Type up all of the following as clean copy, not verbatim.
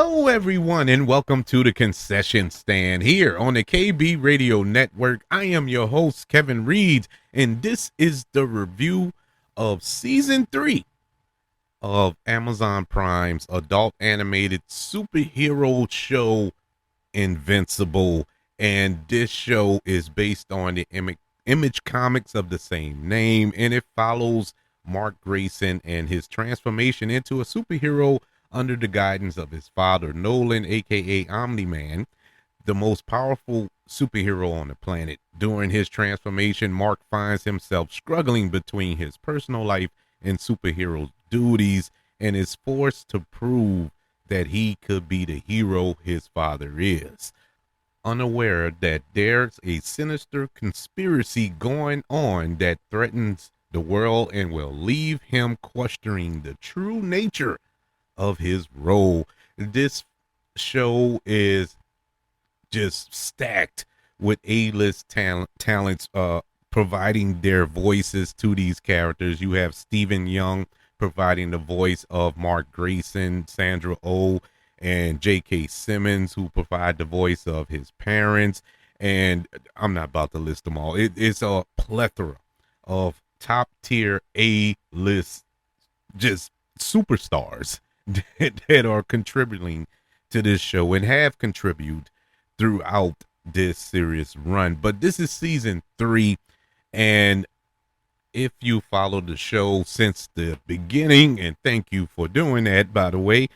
Hello, everyone, and welcome to the concession stand here on the KB Radio Network. I am your host, Kevin Reed, and this is the review of season 3 of Amazon Prime's adult animated superhero show, Invincible. And this show is based on the Image comics of the same name, and it follows Mark Grayson and his transformation into a superhero under the guidance of his father, Nolan, aka Omni-Man, the most powerful superhero on the planet. During his transformation, Mark finds himself struggling between his personal life and superhero duties and is forced to prove that he could be the hero his father is. Unaware that there's a sinister conspiracy going on that threatens the world and will leave him questioning the true nature of his role. This show is just stacked with A-list talents providing their voices to these characters. You have Stephen Young providing the voice of Mark Grayson, Sandra Oh, and J.K. Simmons, who provide the voice of his parents. And I'm not about to list them all. It's a plethora of top tier A-list just superstars that are contributing to this show and have contributed throughout this series run. But this is season 3, and if you followed the show since the beginning, and thank you for doing that, by the way,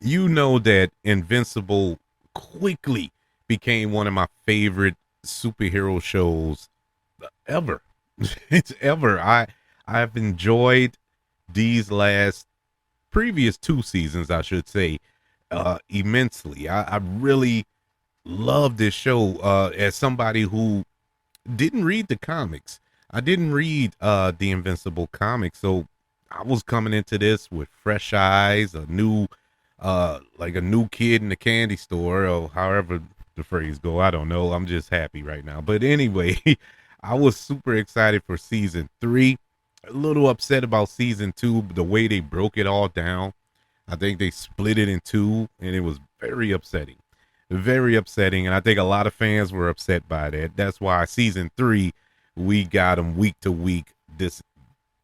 you know that Invincible quickly became one of my favorite superhero shows ever. It's ever. I've enjoyed these previous 2 seasons, I should say, immensely. I really love this show. As somebody who didn't read the comics, I didn't read the Invincible comics, so I was coming into this with fresh eyes, a new kid in the candy store, or however the phrase go. I don't know. I'm just happy right now. But anyway, I was super excited for season 3. A little upset about season 2, the way they broke it all down. I think they split it in 2, and it was very upsetting. Very upsetting, and I think a lot of fans were upset by that. That's why season 3, we got them week to week this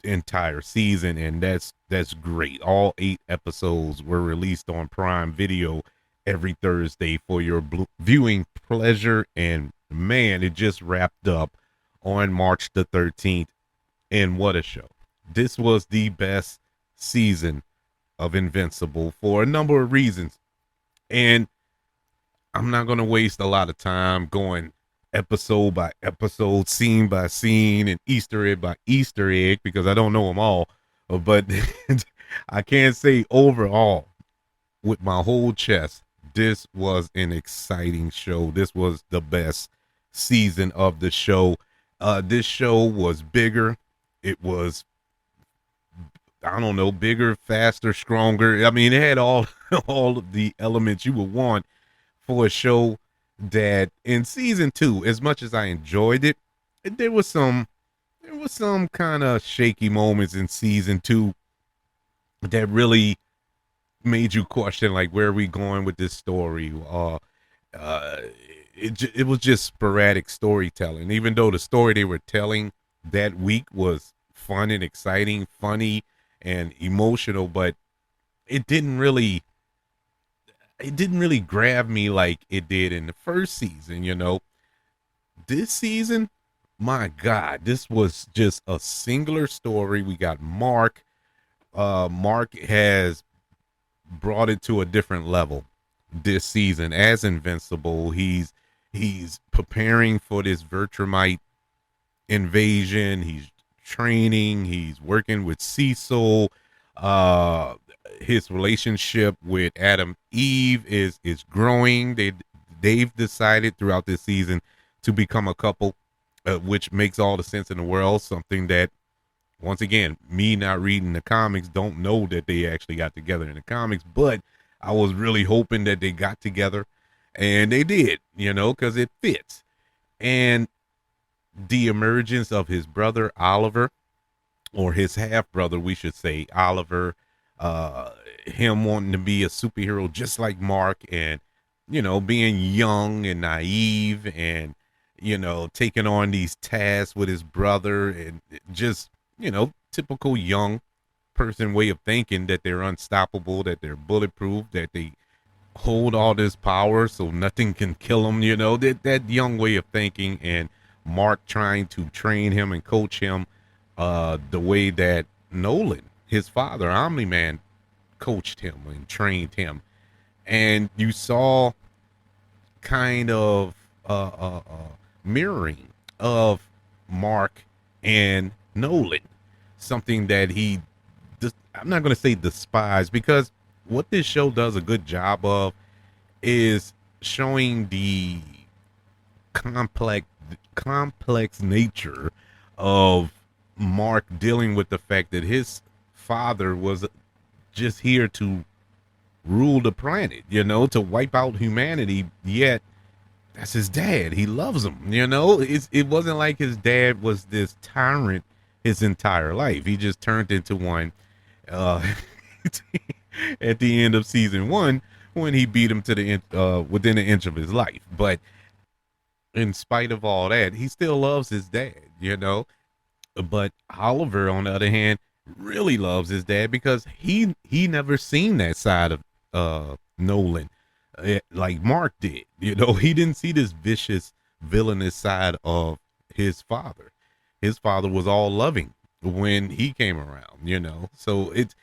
entire season, and that's great. All 8 episodes were released on Prime Video every Thursday for your viewing pleasure, and man, it just wrapped up on March the 13th, and what a show. This was the best season of Invincible for a number of reasons, and I'm not going to waste a lot of time going episode by episode, scene by scene, and Easter egg by Easter egg, because I don't know them all. But I can say overall, with my whole chest, this was an exciting show. This was the best season of the show. This show was bigger. It was, I don't know, bigger, faster, stronger. I mean, it had all of the elements you would want for a show that in season 2, as much as I enjoyed it, there was some kind of shaky moments in season 2 that really made you question, like, where are we going with this story? It was just sporadic storytelling, even though the story they were telling that week was fun and exciting, funny and emotional, but it didn't really grab me like it did in the first season. This season, my God, this was just a singular story. We got Mark. Mark has brought it to a different level this season as Invincible. He's preparing for this Vertramite invasion. He's training. He's working with Cecil. His relationship with Adam Eve is growing. They've decided throughout this season to become a couple, which makes all the sense in the world. Something that, once again, me not reading the comics, don't know that they actually got together in the comics, but I was really hoping that they got together, and they did, because it fits. And the emergence of his brother Oliver, or his half brother, we should say, Oliver, uh, him wanting to be a superhero just like Mark, and being young and naive, and taking on these tasks with his brother, and just typical young person way of thinking, that they're unstoppable, that they're bulletproof, that they hold all this power so nothing can kill him, that young way of thinking. And Mark trying to train him and coach him the way that Nolan, his father, Omni-Man, coached him and trained him. And you saw kind of mirroring of Mark and Nolan, something that I'm not going to say despise, because what this show does a good job of is showing the complex complex nature of Mark dealing with the fact that his father was just here to rule the planet, to wipe out humanity, yet that's his dad. He loves him, it wasn't like his dad was this tyrant his entire life. He just turned into one uh at the end of season 1, when he beat him to the within an inch of his life. But in spite of all that, he still loves his dad, But Oliver, on the other hand, really loves his dad, because he never seen that side of Nolan, like Mark did. He didn't see this vicious, villainous side of his father. His father was all loving when he came around. So it's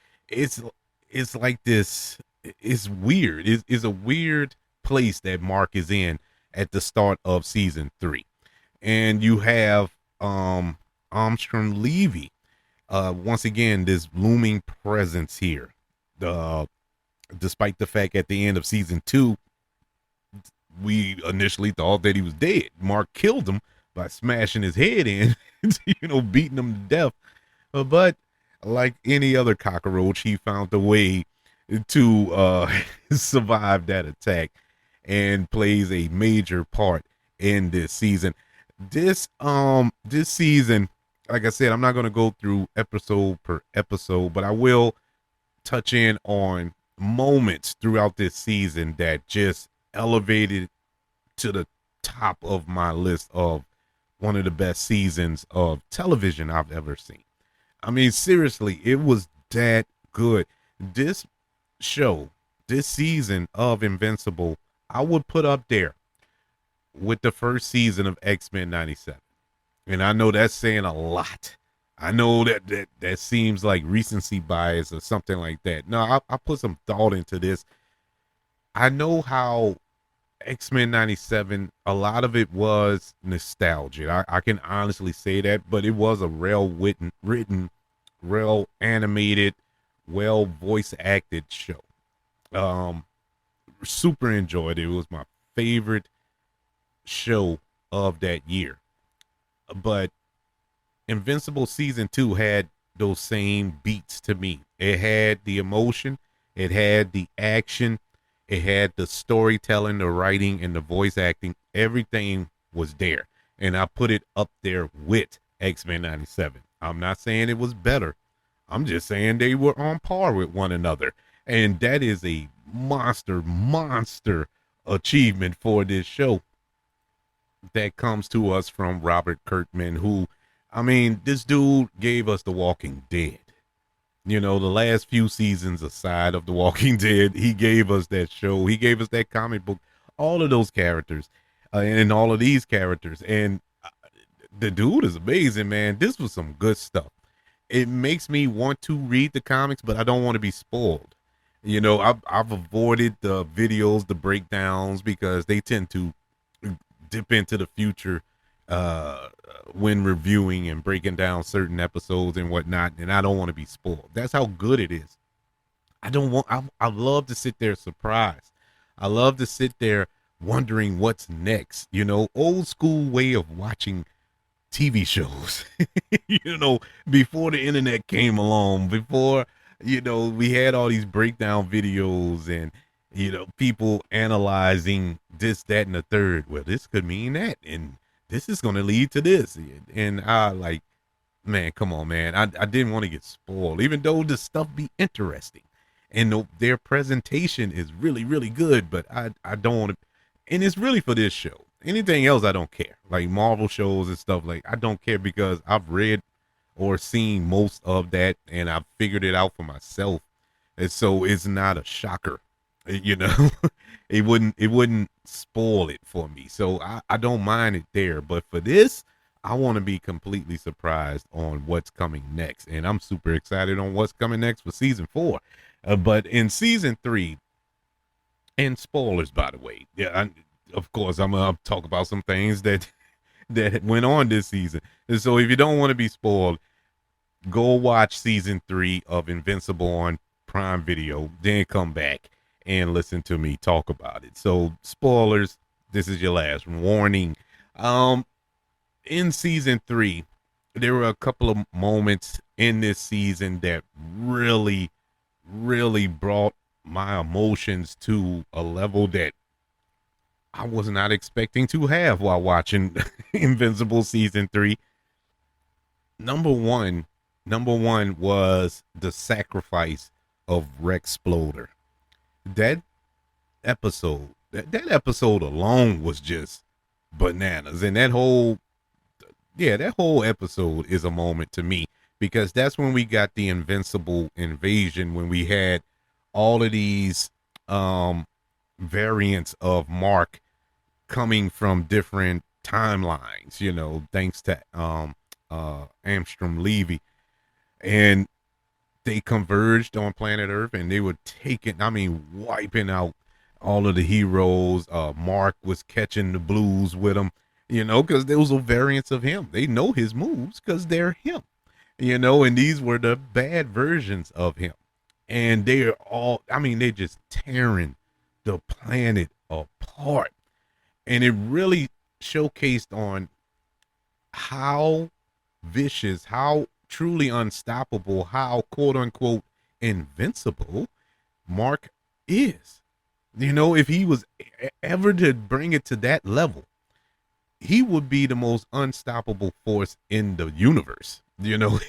it's like this. It's weird. It's a weird place that Mark is in at the start of season 3, and you have Armstrong Levy, once again, this looming presence here. Despite the fact at the end of season 2, we initially thought that he was dead. Mark killed him by smashing his head in, beating him to death. But like any other cockroach, he found a way to survive that attack, and plays a major part in this season. This season, like I said, I'm not going to go through episode per episode, but I will touch in on moments throughout this season that just elevated to the top of my list of one of the best seasons of television I've ever seen. I mean, seriously, it was that good. This show, this season of Invincible, I would put up there with the first season of X-Men 97. And I know that's saying a lot. I know that seems like recency bias or something like that. No, I put some thought into this. I know how X-Men 97, a lot of it was nostalgia. I can honestly say that, but it was a written, well animated, well voice acted show. Super enjoyed it. It was my favorite show of that year. But Invincible season 2 had those same beats to me. It had the emotion, it had the action, it had the storytelling, the writing, and the voice acting. Everything was there. And I put it up there with X-Men 97. I'm not saying it was better. I'm just saying they were on par with one another. And that is a monster achievement for this show that comes to us from Robert Kirkman, who, I mean, this dude gave us The Walking Dead. The last few seasons aside of The Walking Dead, he gave us that show. He gave us that comic book, all of those characters, and all of these characters. And the dude is amazing, man. This was some good stuff. It makes me want to read the comics, but I don't want to be spoiled. I've avoided the videos, the breakdowns, because they tend to dip into the future when reviewing and breaking down certain episodes and whatnot, and I don't want to be spoiled. That's how good it is. I love to sit there surprised. I love to sit there wondering what's next. Old school way of watching TV shows. Before the internet came along, before we had all these breakdown videos and people analyzing this, that, and the third. Well, this could mean that, and this is going to lead to this. And man, come on, man. I didn't want to get spoiled, even though the stuff be interesting. and their presentation is really, really good. But I don't want to, and it's really for this show. Anything else, I don't care. Like Marvel shows and stuff, like I don't care because I've read or seen most of that, and I've figured it out for myself, and so it's not a shocker. You know, it wouldn't spoil it for me. So I don't mind it there. But for this, I want to be completely surprised on what's coming next. And I'm super excited on what's coming next for season 4. But in season 3, and spoilers, by the way, yeah, of course, I'm going to talk about some things that went on this season. And so if you don't want to be spoiled, go watch season 3 of Invincible on Prime Video, then come back and listen to me talk about it. So spoilers, this is your last warning. In season 3, there were a couple of moments in this season that really, really brought my emotions to a level that I was not expecting to have while watching Invincible season 3. Number one was the sacrifice of Rex Sploder. That that episode alone was just bananas, and that whole episode is a moment to me because that's when we got the Invincible invasion, when we had all of these um variants of Mark coming from different timelines, thanks to Amstrom Levy, and they converged on planet Earth, and they were wiping out all of the heroes. Mark was catching the blues with them, because those are variants of him. They know his moves because they're him, and these were the bad versions of him. And they're they're just tearing the planet apart. And it really showcased on how vicious, how truly unstoppable, how quote unquote invincible Mark is. If he was ever to bring it to that level, he would be the most unstoppable force in the universe.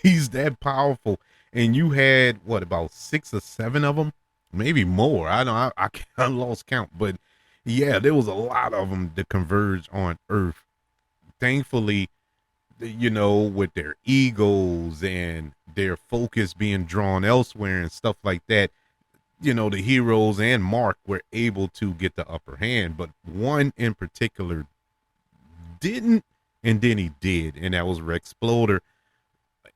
He's that powerful. And you had about 6 or 7 of them, maybe more. I don't, I lost count, but yeah, there was a lot of them that converged on Earth. Thankfully, with their egos and their focus being drawn elsewhere and stuff like that, the heroes and Mark were able to get the upper hand. But one in particular didn't, and then he did, and that was Rex Sploder.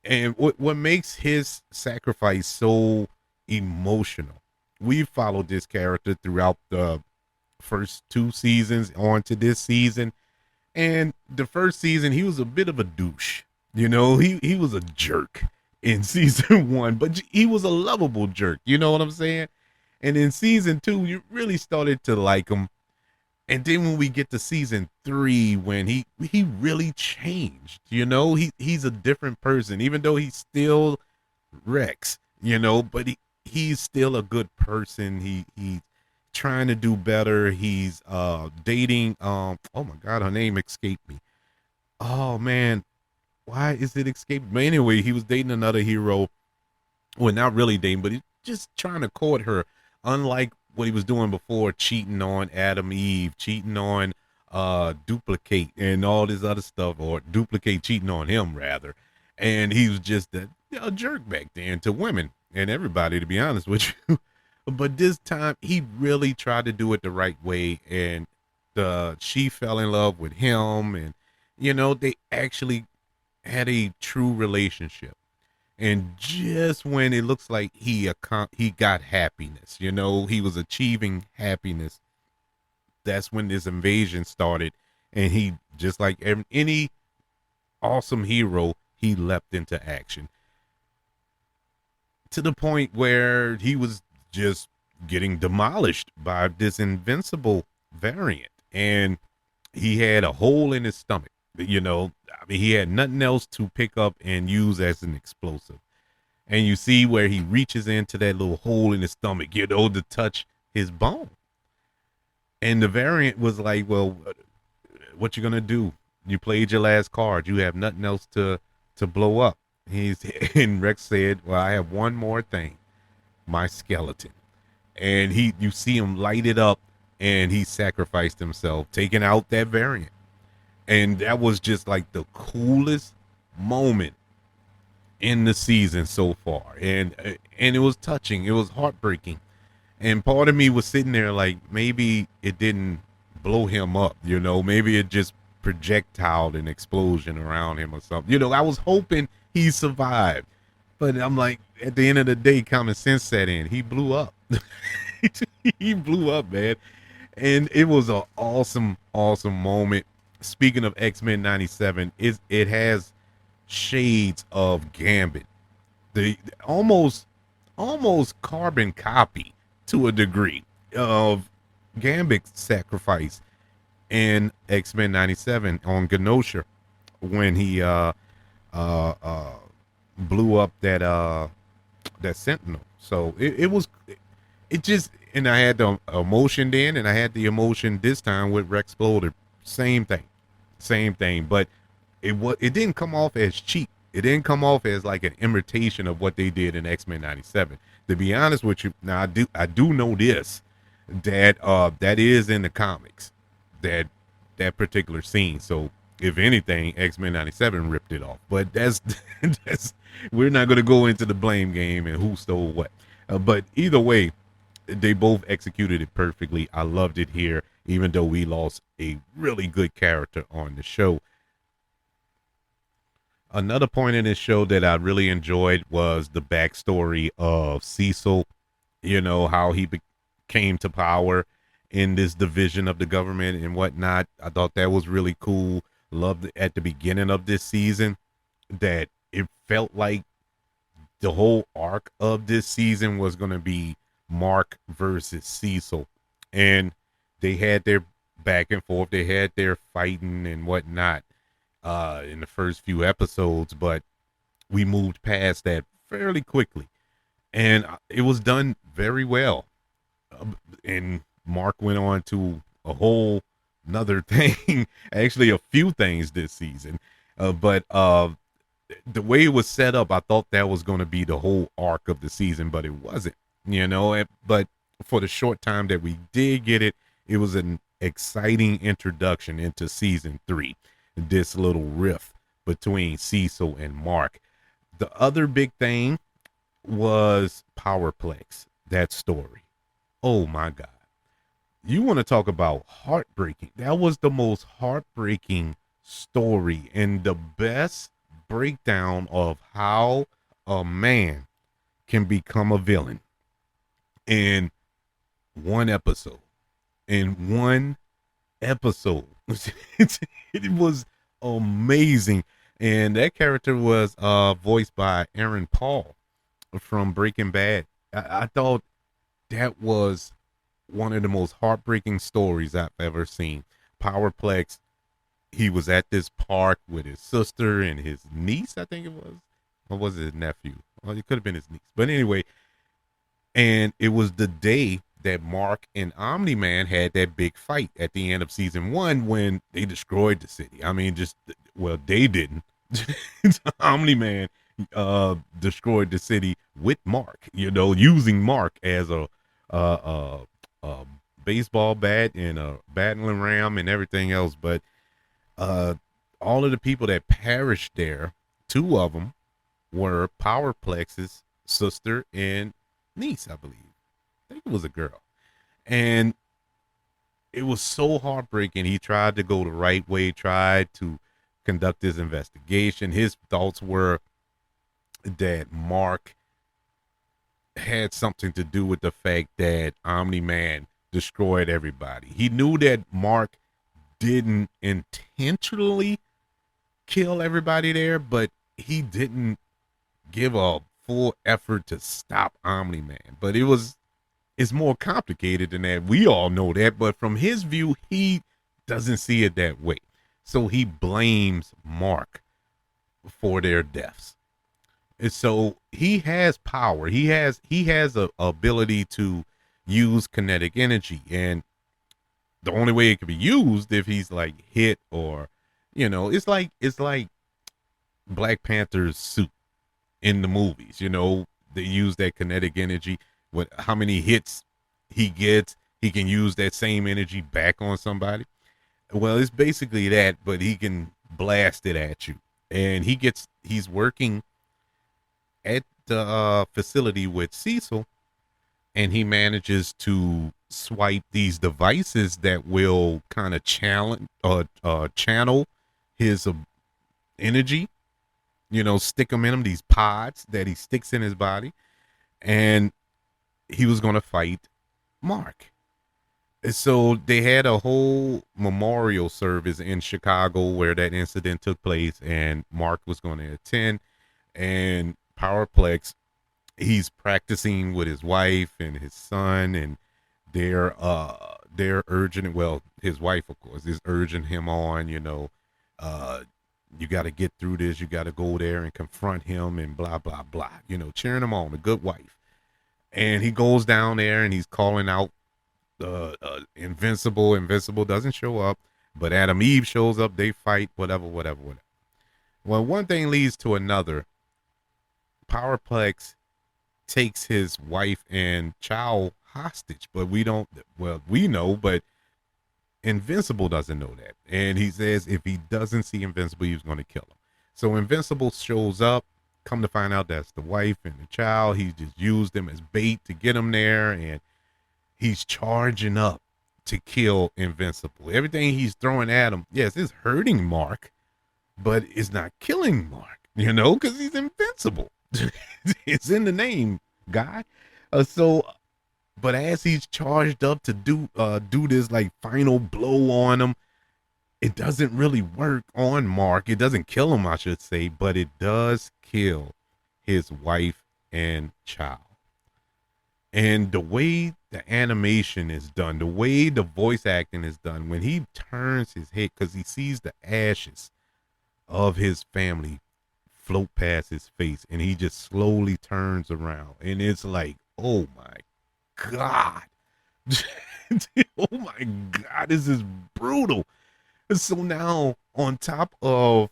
And what makes his sacrifice so emotional, we've followed this character throughout the first 2 seasons on to this season. And the first season, he was a bit of a douche. He was a jerk in season 1, but he was a lovable jerk. You know what I'm saying? And in season 2, you really started to like him. And then when we get to season 3, when he really changed, he's a different person, even though he's still Rex, but he's still a good person. He's trying to do better. He's dating oh my god, her name escaped me. Oh man, why is it escaped? But anyway, he was dating another hero. Well, not really dating, but he's just trying to court her, unlike what he was doing before, cheating on Adam Eve, cheating on Duplicate and all this other stuff, or Duplicate cheating on him rather. And he was just a jerk back then to women and everybody, to be honest with you. But this time he really tried to do it the right way, and she fell in love with him, and they actually had a true relationship. And just when it looks like he got happiness, he was achieving happiness, that's when this invasion started. And he, just like any awesome hero, he leapt into action to the point where he was just getting demolished by this invincible variant. And he had a hole in his stomach. He had nothing else to pick up and use as an explosive. And you see where he reaches into that little hole in his stomach, to touch his bone. And the variant was like, well, what you gonna do? You played your last card. You have nothing else to blow up. And Rex said, well, I have one more thing, my skeleton. and you see him light it up, and he sacrificed himself, taking out that variant. And that was just like the coolest moment in the season so far. And it was touching. It was heartbreaking. And part of me was sitting there like, maybe it didn't blow him up, maybe it just projectiled an explosion around him or something. I was hoping he survived. But I'm like, at the end of the day, common sense set in. He blew up. He blew up, man. And it was an awesome, awesome moment. Speaking of X-Men 97, it has shades of Gambit. The almost carbon copy to a degree of Gambit's sacrifice in X-Men 97 on Genosha when he blew up that Sentinel. So it just, and I had the emotion then, and I had the emotion this time with Rex Exploder. Same thing. But it didn't come off as cheap. It didn't come off as like an imitation of what they did in X-Men 97. To be honest with you, now I do know this, that that is in the comics, that particular scene. So if anything, X-Men 97 ripped it off. But that's we're not going to go into the blame game and who stole what. But either way, they both executed it perfectly. I loved it here, even though we lost a really good character on the show. Another point in this show that I really enjoyed was the backstory of Cecil, how he came to power in this division of the government and whatnot. I thought that was really cool. Loved at the beginning of this season that it felt like the whole arc of this season was going to be Mark versus Cecil. And they had their back and forth. They had their fighting and whatnot in the first few episodes, but we moved past that fairly quickly. And it was done very well. And Mark went on to a whole another thing, actually a few things this season. But the way it was set up, I thought that was going to be the whole arc of the season, but it wasn't, But for the short time that we did get it, it was an exciting introduction into season 3. This little rift between Cecil and Mark. The other big thing was Powerplex, that story. Oh my God. You want to talk about heartbreaking. That was the most heartbreaking story and the best breakdown of how a man can become a villain in one episode. It was amazing. And that character was voiced by Aaron Paul from Breaking Bad. I thought that was one of the most heartbreaking stories I've ever seen. Powerplex, he was at this park with his sister and his niece, I think it was. Or was it his nephew? Well, it could have been his niece. But anyway, and it was the day that Mark and Omni-Man had that big fight at the end of season 1 when they destroyed the city. I mean, they didn't. Omni-Man destroyed the city with Mark, using Mark as a baseball bat and a battering ram and everything else. But all of the people that perished there, 2 of them were Powerplex's sister and niece, I believe. I think it was a girl. And it was so heartbreaking. He tried to go the right way, tried to conduct his investigation. His thoughts were that Mark had something to do with the fact that Omni-Man destroyed everybody. He knew that Mark didn't intentionally kill everybody there, but he didn't give a full effort to stop Omni-Man. But it's more complicated than that. We all know that, but from his view, he doesn't see it that way. So he blames Mark for their deaths. And so he has power. He has a ability to use kinetic energy, and the only way it can be used if he's like hit or, it's like Black Panther's suit in the movies. They use that kinetic energy with how many hits he can use that same energy back on somebody. Well, it's basically that, but he can blast it at you. And he's working at the facility with Cecil, and he manages to swipe these devices that will kind of channel his energy. Stick them in him, these pods that he sticks in his body, and he was going to fight Mark. And so they had a whole memorial service in Chicago where that incident took place, and Mark was going to attend. And Powerplex, he's practicing with his wife and his son, and they're urging, well, his wife of course is urging him on, uh you got to get through this, you got to go there and confront him and blah blah blah, cheering him on, a good wife. And he goes down there and he's calling out Invincible doesn't show up, but Adam Eve shows up, they fight, whatever. Well, one thing leads to another. Powerplex takes his wife and child hostage, but we know, but Invincible doesn't know that. And he says if he doesn't see Invincible, he's going to kill him. So Invincible shows up, come to find out that's the wife and the child. He just used them as bait to get him there, and he's charging up to kill Invincible. Everything he's throwing at him, yes, it's hurting Mark, but it's not killing Mark, because he's invincible. It's in the name, guy. But as he's charged up to do this like final blow on him, it doesn't really work on Mark. It doesn't kill him, I should say, but it does kill his wife and child. And the way the animation is done, the way the voice acting is done, when he turns his head, because he sees the ashes of his family float past his face, and he just slowly turns around, and it's like, oh my God. Oh my God, this is brutal. So now, on top of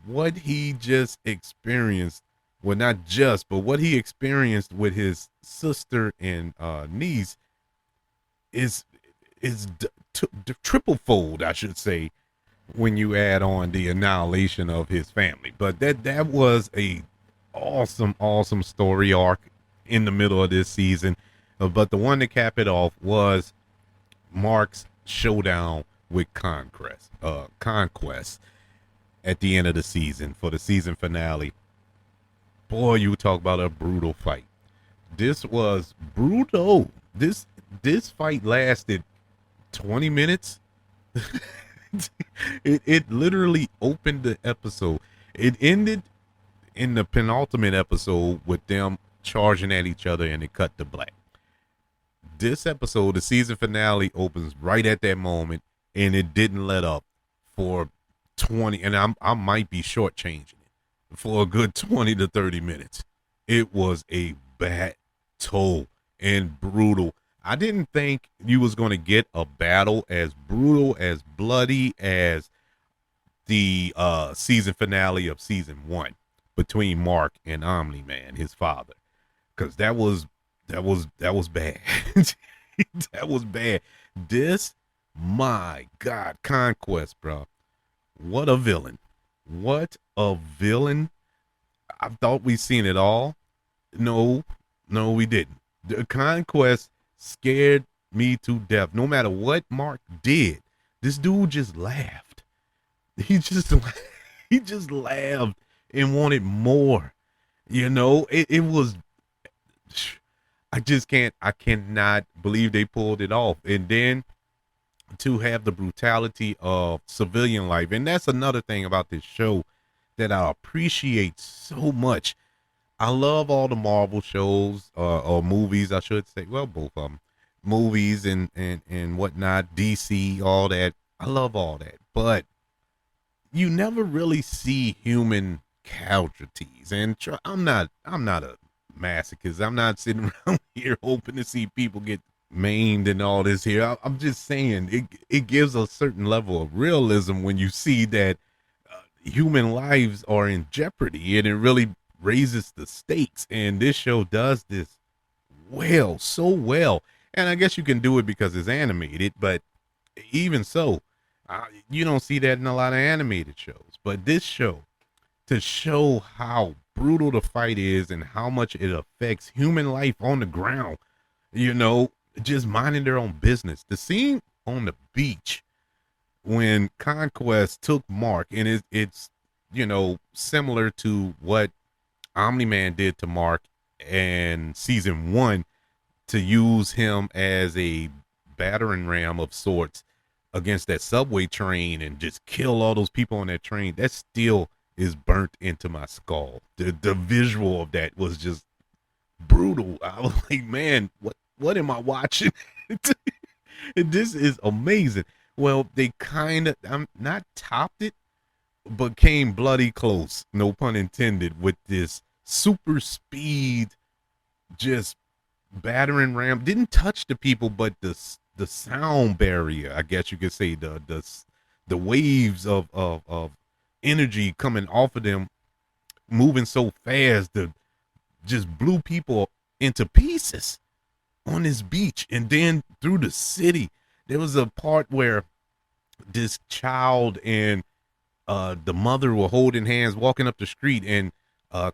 what he just experienced, well, not just, but what he experienced with his sister and niece is triple fold, I should say, when you add on the annihilation of his family. But that was a awesome story arc in the middle of this season. But the one to cap it off was Mark's showdown with Conquest at the end of the season for the season finale. Boy, you talk about a brutal fight. This was brutal. This fight lasted 20 minutes. It literally opened the episode. It ended in the penultimate episode with them charging at each other, and it cut to black. This episode, the season finale, opens right at that moment, and it didn't let up for 20, and I might be shortchanging it, for a good 20 to 30 minutes. It was a battle and brutal. I didn't think you was going to get a battle as brutal, as bloody as the season finale of season 1 between Mark and Omni-Man, his father, because that was bad. That was bad. This, my God, Conquest, bro. What a villain. What a villain. I thought we seen it all. No, we didn't. The Conquest scared me to death. No matter what Mark did, this dude just laughed. He just laughed and wanted more. It was, I cannot believe they pulled it off. And then to have the brutality of civilian life. And that's another thing about this show that I appreciate so much. I love all the Marvel shows, or movies, I should say. Well, both of them. Movies and whatnot, DC, all that. I love all that. But you never really see human casualties. And I'm not a masochist. I'm not sitting around here hoping to see people get maimed and all this here. I'm just saying it gives a certain level of realism when you see that human lives are in jeopardy, and it really raises the stakes. And this show does this so well. And I guess you can do it because it's animated, but even so, you don't see that in a lot of animated shows. But this show, to show how brutal the fight is and how much it affects human life on the ground, you know, just minding their own business. The scene on the beach when Conquest took Mark, and it's similar to what Omni Man did to Mark in season 1, to use him as a battering ram of sorts against that subway train and just kill all those people on that train. That still is burnt into my skull. The visual of that was just brutal. I was like, man, what am I watching? This is amazing. Well, they kind of, I'm not topped it, but came bloody close, no pun intended, with this super speed, just battering ram. Didn't touch the people, but the sound barrier, I guess you could say, the waves of energy coming off of them, moving so fast, just blew people into pieces on this beach. And then through the city, there was a part where this child and the mother were holding hands walking up the street, and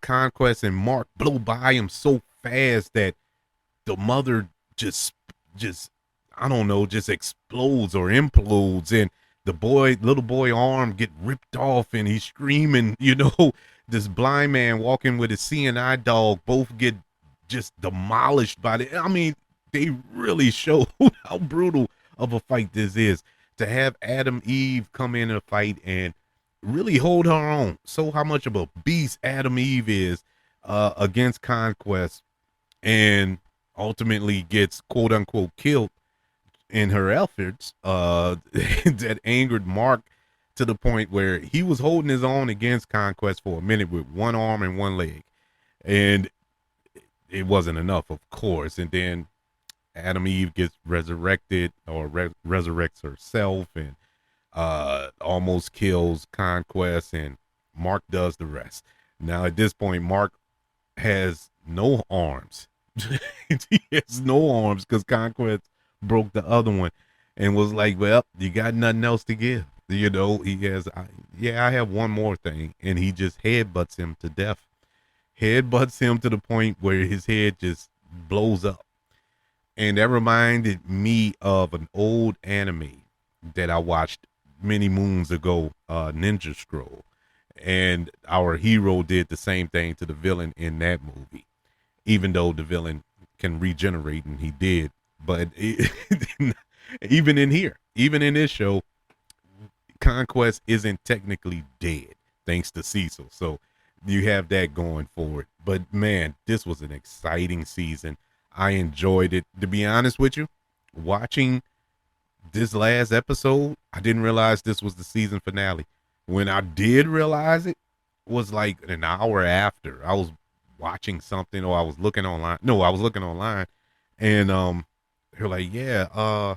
Conquest and Mark blow by him so fast that the mother just I don't know, just explodes or implodes, and the little boy arm get ripped off, and he's screaming. This blind man walking with his seeing eye dog both get just demolished by the. I mean, they really show how brutal of a fight this is. To have Adam Eve come in a fight and really hold her own, so how much of a beast Adam Eve is against Conquest, and ultimately gets quote unquote killed in her efforts, that angered Mark to the point where he was holding his own against Conquest for a minute with one arm and one leg, and it wasn't enough, of course. And then Adam Eve gets resurrected, or resurrects herself, and almost kills Conquest, and Mark does the rest. Now at this point, Mark has no arms. He has no arms because Conquest broke the other one, and was like, well, you got nothing else to give. He has, I have one more thing. And he just headbutts him to death. Headbutts him to the point where his head just blows up. And that reminded me of an old anime that I watched many moons ago, Ninja Scroll. And our hero did the same thing to the villain in that movie, even though the villain can regenerate, and he did. But even in this show, Conquest isn't technically dead, thanks to Cecil. So you have that going for it. But man, this was an exciting season. I enjoyed it. To be honest with you, watching this last episode, I didn't realize this was the season finale. When I did realize it, was like an hour after. I was watching something, or I was looking online. No, I was looking online, and they're like, yeah,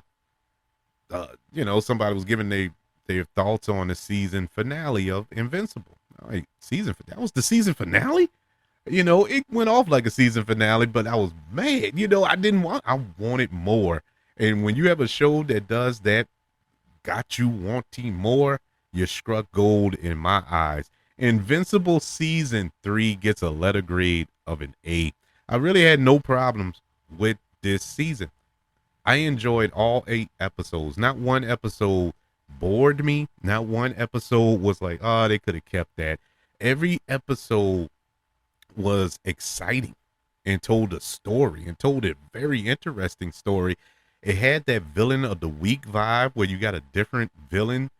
somebody was giving their thoughts on the season finale of Invincible. Like, that was the season finale? It went off like a season finale, but I was mad. I wanted more. And when you have a show that does that, got you wanting more, you struck gold in my eyes. Invincible season 3 gets a letter grade of an A. I really had no problems with this season. I enjoyed all 8 episodes. Not one episode bored me. Not one episode was like, oh, they could have kept that. Every episode was exciting and told a story, and told a very interesting story. It had that villain of the week vibe where you got a different villain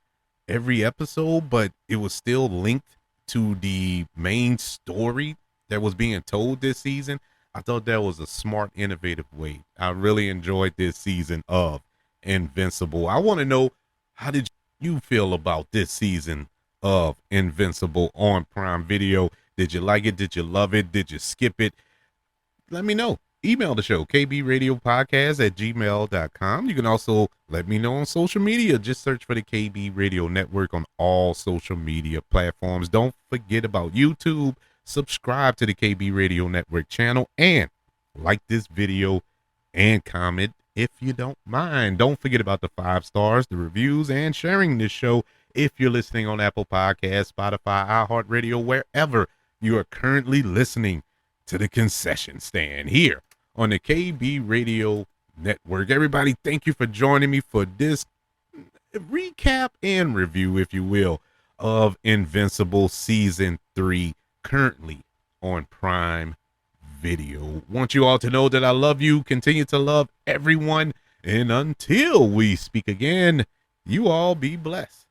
every episode, but it was still linked to the main story that was being told this season. I thought that was a smart, innovative way. I really enjoyed this season of Invincible. I want to know, how did you feel about this season of Invincible on Prime Video? Did you like it? Did you love it? Did you skip it? Let me know. Email the show, kbradiopodcast@gmail.com. You can also let me know on social media. Just search for the KB Radio Network on all social media platforms. Don't forget about YouTube. Subscribe to the KB Radio Network channel, and like this video and comment if you don't mind. Don't forget about the 5 stars, the reviews, and sharing this show if you're listening on Apple Podcasts, Spotify, iHeartRadio, wherever you are currently listening to the concession stand here on the KB Radio Network. Everybody, thank you for joining me for this recap and review, if you will, of Invincible Season 3, currently on Prime Video. Want you all to know that I love you, continue to love everyone, and until we speak again, you all be blessed.